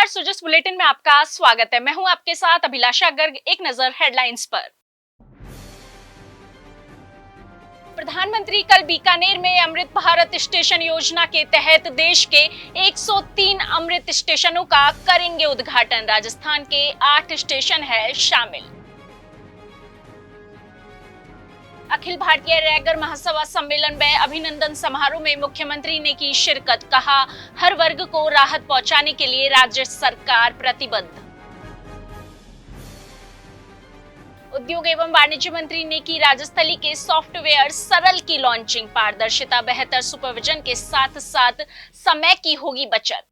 Sujas bulletin में आपका स्वागत है। मैं हूं आपके साथ अभिलाषा गर्ग। एक नजर हेडलाइंस पर। प्रधानमंत्री कल बीकानेर में अमृत भारत स्टेशन योजना के तहत देश के 103 अमृत स्टेशनों का करेंगे उद्घाटन। राजस्थान के 8 स्टेशन है शामिल। अखिल भारतीय रैगर महासभा सम्मेलन में अभिनंदन समारोह में मुख्यमंत्री ने की शिरकत। कहा, हर वर्ग को राहत पहुंचाने के लिए राज्य सरकार प्रतिबद्ध। उद्योग एवं वाणिज्य मंत्री ने की राजस्थली के सॉफ्टवेयर सरल की लॉन्चिंग। पारदर्शिता, बेहतर सुपरविजन के साथ साथ समय की होगी बचत।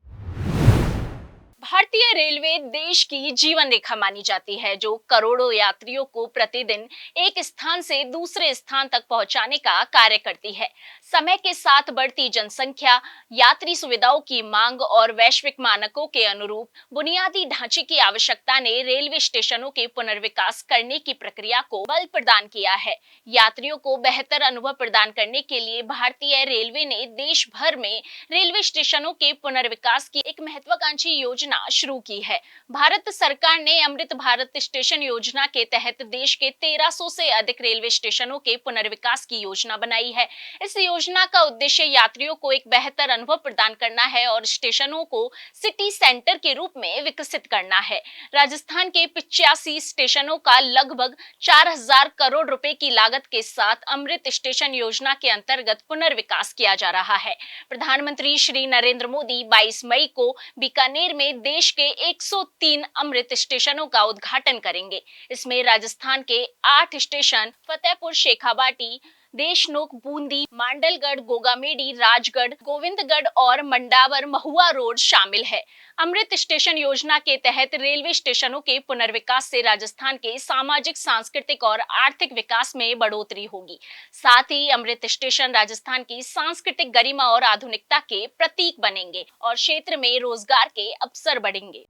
भारतीय रेलवे देश की जीवन रेखा मानी जाती है, जो करोड़ों यात्रियों को प्रतिदिन एक स्थान से दूसरे स्थान तक पहुंचाने का कार्य करती है। समय के साथ बढ़ती जनसंख्या, यात्री सुविधाओं की मांग और वैश्विक मानकों के अनुरूप बुनियादी ढांचे की आवश्यकता ने रेलवे स्टेशनों के पुनर्विकास करने की प्रक्रिया को बल प्रदान किया है। यात्रियों को बेहतर अनुभव प्रदान करने के लिए भारतीय रेलवे ने देश भर में रेलवे स्टेशनों के पुनर्विकास की एक महत्वाकांक्षी योजना शुरू की है। भारत सरकार ने अमृत भारत स्टेशन योजना के तहत देश के 1300 से अधिक रेलवे स्टेशनों के पुनर्विकास की योजना बनाई है। इस योजना का उद्देश्य यात्रियों को एक बेहतर अनुभव प्रदान करना है और स्टेशनों को सिटी सेंटर के रूप में विकसित करना है। राजस्थान के 85 स्टेशनों का लगभग 4000 करोड़ रुपए की लागत के साथ अमृत स्टेशन योजना के अंतर्गत पुनर्विकास किया जा रहा है। प्रधानमंत्री श्री नरेंद्र मोदी 22 मई को बीकानेर में देश के 103 अमृत स्टेशनों का उद्घाटन करेंगे। इसमें राजस्थान के 8 स्टेशन फतेहपुर, शेखावाटी, देशनोक, बूंदी, मांडलगढ़, गोगामेडी, राजगढ़, गोविंदगढ़ और मंडावर महुआ रोड शामिल है। अमृत स्टेशन योजना के तहत रेलवे स्टेशनों के पुनर्विकास से राजस्थान के सामाजिक, सांस्कृतिक और आर्थिक विकास में बढ़ोतरी होगी। साथ ही अमृत स्टेशन राजस्थान की सांस्कृतिक गरिमा और आधुनिकता के प्रतीक बनेंगे और क्षेत्र में रोजगार के अवसर बढ़ेंगे।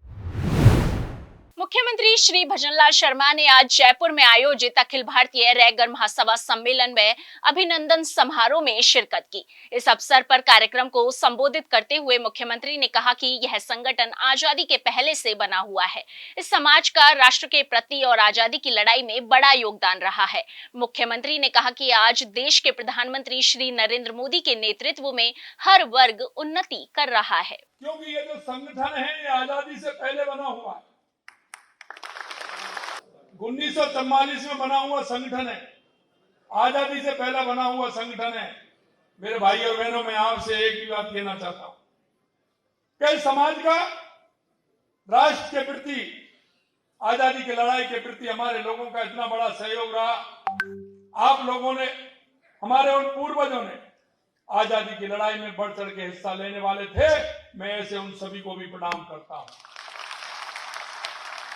मुख्यमंत्री श्री भजनलाल शर्मा ने आज जयपुर में आयोजित अखिल भारतीय रैगर महासभा सम्मेलन में अभिनंदन समारोह में शिरकत की। इस अवसर पर कार्यक्रम को संबोधित करते हुए मुख्यमंत्री ने कहा कि यह संगठन आजादी के पहले से बना हुआ है। इस समाज का राष्ट्र के प्रति और आजादी की लड़ाई में बड़ा योगदान रहा है। मुख्यमंत्री ने कहा कि आज देश के प्रधानमंत्री श्री नरेंद्र मोदी के नेतृत्व में हर वर्ग उन्नति कर रहा है। क्योंकि ये जो संगठन है ये आजादी से पहले बना हुआ है। 1944 में बना हुआ संगठन है, आजादी से पहले बना हुआ संगठन है। मेरे भाई और बहनों, मैं आपसे एक ही बात कहना चाहता हूं कि समाज का राष्ट्र के प्रति, आजादी की लड़ाई के प्रति हमारे लोगों का इतना बड़ा सहयोग रहा। आप लोगों ने, हमारे उन पूर्वजों ने आजादी की लड़ाई में बढ़ चढ़ के हिस्सा लेने वाले थे। मैं ऐसे उन सभी को भी प्रणाम करता हूं।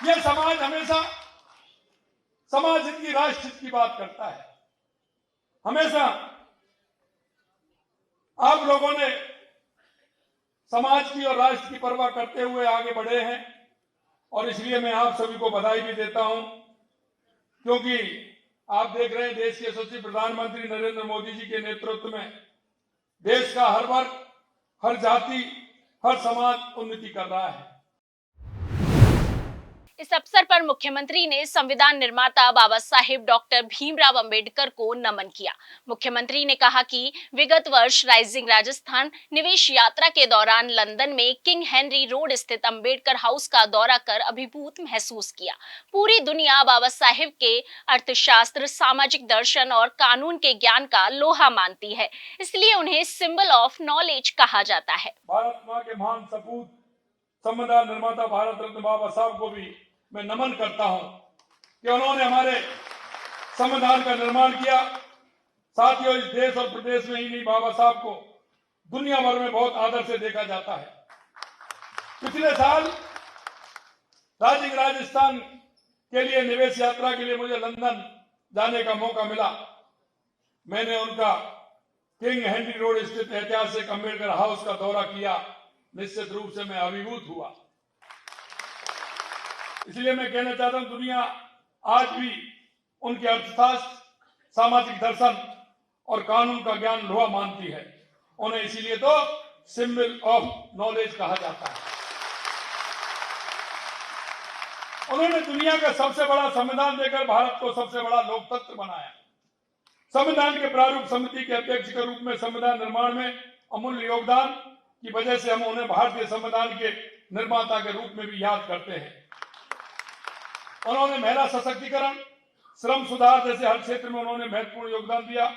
यह समाज हमेशा समाज हित की, राष्ट्र हित की बात करता है। हमेशा आप लोगों ने समाज की और राष्ट्र की परवाह करते हुए आगे बढ़े हैं और इसलिए मैं आप सभी को बधाई भी देता हूं, क्योंकि आप देख रहे हैं देश के यशस्वी प्रधानमंत्री नरेंद्र मोदी जी के नेतृत्व में देश का हर वर्ग, हर जाति, हर समाज उन्नति कर रहा है। इस अवसर पर मुख्यमंत्री ने संविधान निर्माता बाबा साहेब डॉक्टर भीमराव अंबेडकर को नमन किया। मुख्यमंत्री ने कहा कि विगत वर्ष राइजिंग राजस्थान निवेश यात्रा के दौरान लंदन में किंग हेनरी रोड स्थित अंबेडकर हाउस का दौरा कर अभिभूत महसूस किया। पूरी दुनिया बाबा साहेब के अर्थशास्त्र, सामाजिक दर्शन और कानून के ज्ञान का लोहा मानती है, इसलिए उन्हें सिंबल ऑफ नॉलेज कहा जाता है। भारत मां के महान सपूत, संविधान निर्माता भारत रत्न बाबा साहब को भी मैं नमन करता हूं कि उन्होंने हमारे संविधान का निर्माण किया। साथियों, इस देश और प्रदेश में ही नहीं, बाबा साहब को दुनिया भर में बहुत आदर से देखा जाता है। पिछले साल राइजिंग राजस्थान के लिए निवेश यात्रा के लिए मुझे लंदन जाने का मौका मिला। मैंने उनका किंग हेनरी रोड स्थित ऐतिहासिक अंबेडकर हाउस का दौरा किया। निश्चित रूप से मैं अभिभूत हुआ। इसलिए मैं कहना चाहता हूं, दुनिया आज भी उनके अर्थशास्त्र, सामाजिक दर्शन और कानून का ज्ञान लोहा मानती है। उन्हें इसीलिए तो सिंबल ऑफ नॉलेज कहा जाता है। उन्होंने दुनिया का सबसे बड़ा संविधान देकर भारत को सबसे बड़ा लोकतंत्र बनाया। संविधान के प्रारूप समिति के अध्यक्ष के रूप में संविधान निर्माण में अमूल्य योगदान की वजह से हम उन्हें भारतीय संविधान के निर्माता के रूप में भी याद करते हैं। उन्होंने महिला सशक्तिकरण, श्रम सुधार जैसे हर क्षेत्र में उन्होंने महत्वपूर्ण योगदान दिया।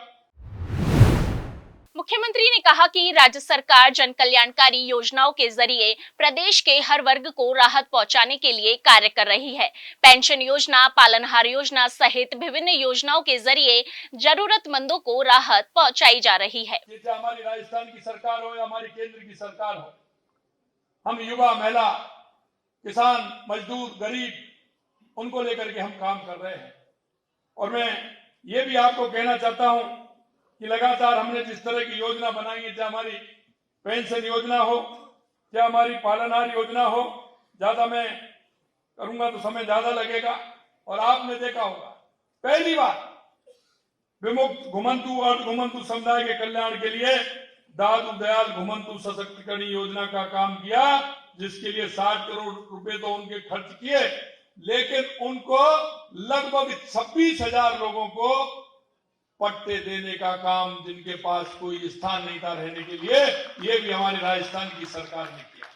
मुख्यमंत्री ने कहा कि राज्य सरकार जन कल्याणकारी योजनाओं के जरिए प्रदेश के हर वर्ग को राहत पहुंचाने के लिए कार्य कर रही है। पेंशन योजना, पालनहार योजना सहित विभिन्न योजनाओं के जरिए जरूरतमंदों को राहत पहुंचाई जा रही है। चाहे हमारी राजस्थान की सरकार हो या हमारी केंद्र की सरकार हो, हम युवा, महिला, किसान, मजदूर, गरीब, उनको लेकर के हम काम कर रहे हैं। और मैं ये भी आपको कहना चाहता हूं कि लगातार हमने जिस तरह की योजना बनाई है, चाहे हमारी पेंशन योजना हो, चाहे हमारी पालनहार योजना हो, ज्यादा मैं करूंगा तो समय ज्यादा लगेगा। और आपने देखा होगा, पहली बार विमुक्त, घुमंतु और घुमंतु समुदाय के कल्याण के लिए दादू दयाल घुमंतु सशक्तिकरण योजना का काम किया, जिसके लिए 60 करोड़ रुपए तो उनके खर्च किए, लेकिन उनको लगभग 26,000 लोगों को पट्टे देने का काम, जिनके पास कोई स्थान नहीं था रहने के लिए, ये भी हमारी राजस्थान की सरकार ने किया।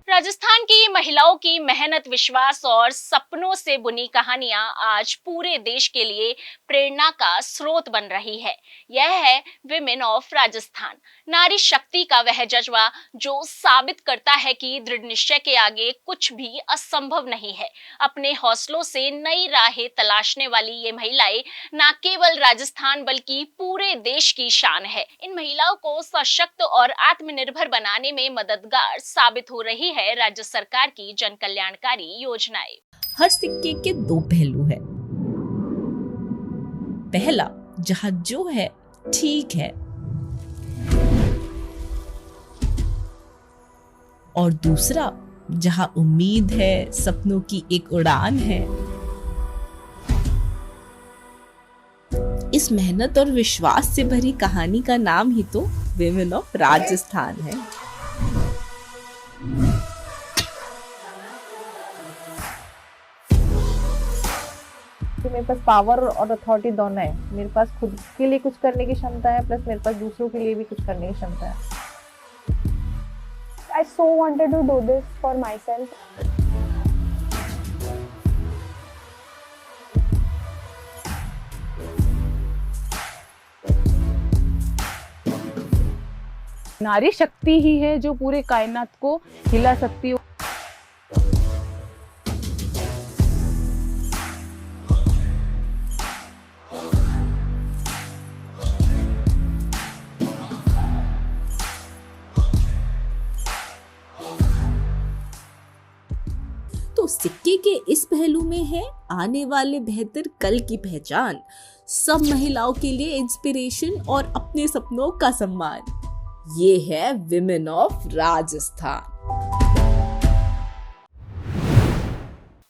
राजस्थान की महिलाओं की मेहनत, विश्वास और सपनों से बुनी कहानियां आज पूरे देश के लिए प्रेरणा का स्रोत बन रही है। यह है विमेन ऑफ राजस्थान, नारी शक्ति का वह जज्बा जो साबित करता है कि दृढ़ निश्चय के आगे कुछ भी असंभव नहीं है। अपने हौसलों से नई राहें तलाशने वाली ये महिलाएं न केवल राजस्थान बल्कि पूरे देश की शान है। इन महिलाओं को सशक्त और आत्मनिर्भर बनाने में मददगार साबित हो रही है राज्य सरकार की जन कल्याणकारी योजनाएं। हर सिक्के के दो पहलू है। पहला, जहां जो है ठीक है, और दूसरा, जहां उम्मीद है, सपनों की एक उड़ान है। इस मेहनत और विश्वास से भरी कहानी का नाम ही तो विमेन ऑफ राजस्थान है। मेरे पास पावर और अथॉरिटी दोनों है। मेरे पास खुद के लिए कुछ करने की क्षमता है, प्लस मेरे पास दूसरों के लिए भी कुछ करने की क्षमता है। I so wanted to do this for myself. नारी शक्ति ही है जो पूरे कायनात को हिला सकती है। तो सिक्के के इस पहलू में है आने वाले बेहतर कल की पहचान, सब महिलाओं के लिए इंस्पिरेशन और अपने सपनों का सम्मान। ये है विमेन ऑफ राजस्थान।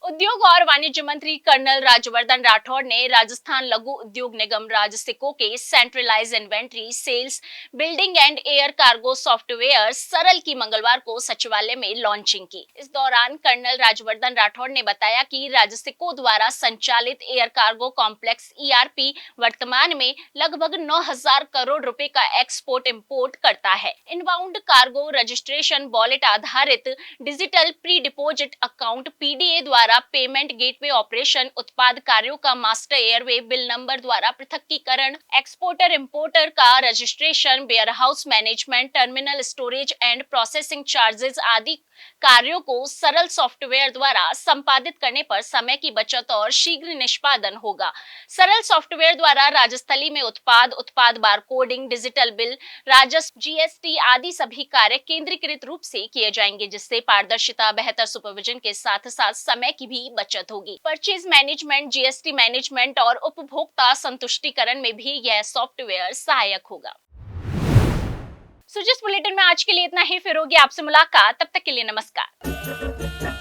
उद्योग और वाणिज्य मंत्री कर्नल राज्यवर्धन राठौड़ ने राजस्थान लघु उद्योग निगम राजसिको के centralise inventory, sales, building and air cargo software सरल की मंगलवार को सचिवालय में लॉन्चिंग की। इस दौरान कर्नल राज्यवर्धन राठौड़ ने बताया कि राजसिको द्वारा संचालित एयर कार्गो कॉम्प्लेक्स ERP वर्तमान में लगभग 9,000 करोड़ रुपए का एक्सपोर्ट इंपोर्ट करता है। इनबाउंड कार्गो रजिस्ट्रेशन, वॉलेट आधारित digital pre deposit account PDA द्वारा पेमेंट गेटवे ऑपरेशन, उत्पाद कार्यों का मास्टर एयरवे बिल नंबर द्वारा पृथकीकरण, एक्सपोर्टर इंपोर्टर का registration, warehouse management, terminal storage and processing charges आदि कार्यों को सरल सॉफ्टवेयर द्वारा संपादित करने पर समय की बचत और शीघ्र निष्पादन होगा। सरल सॉफ्टवेयर द्वारा राजस्थली में उत्पाद बारकोडिंग, डिजिटल बिल, राजस्व, GST आदि सभी कार्य केंद्रीकृत रूप से किए जाएंगे, जिससे पारदर्शिता, बेहतर सुपरविजन के साथ साथ समय की भी बचत होगी। परचेज मैनेजमेंट, GST मैनेजमेंट और उपभोक्ता संतुष्टिकरण में भी यह सॉफ्टवेयर सहायक होगा। जिस बुलेटिन में आज के लिए इतना ही, फिर होगी आपसे मुलाकात। तब तक के लिए नमस्कार।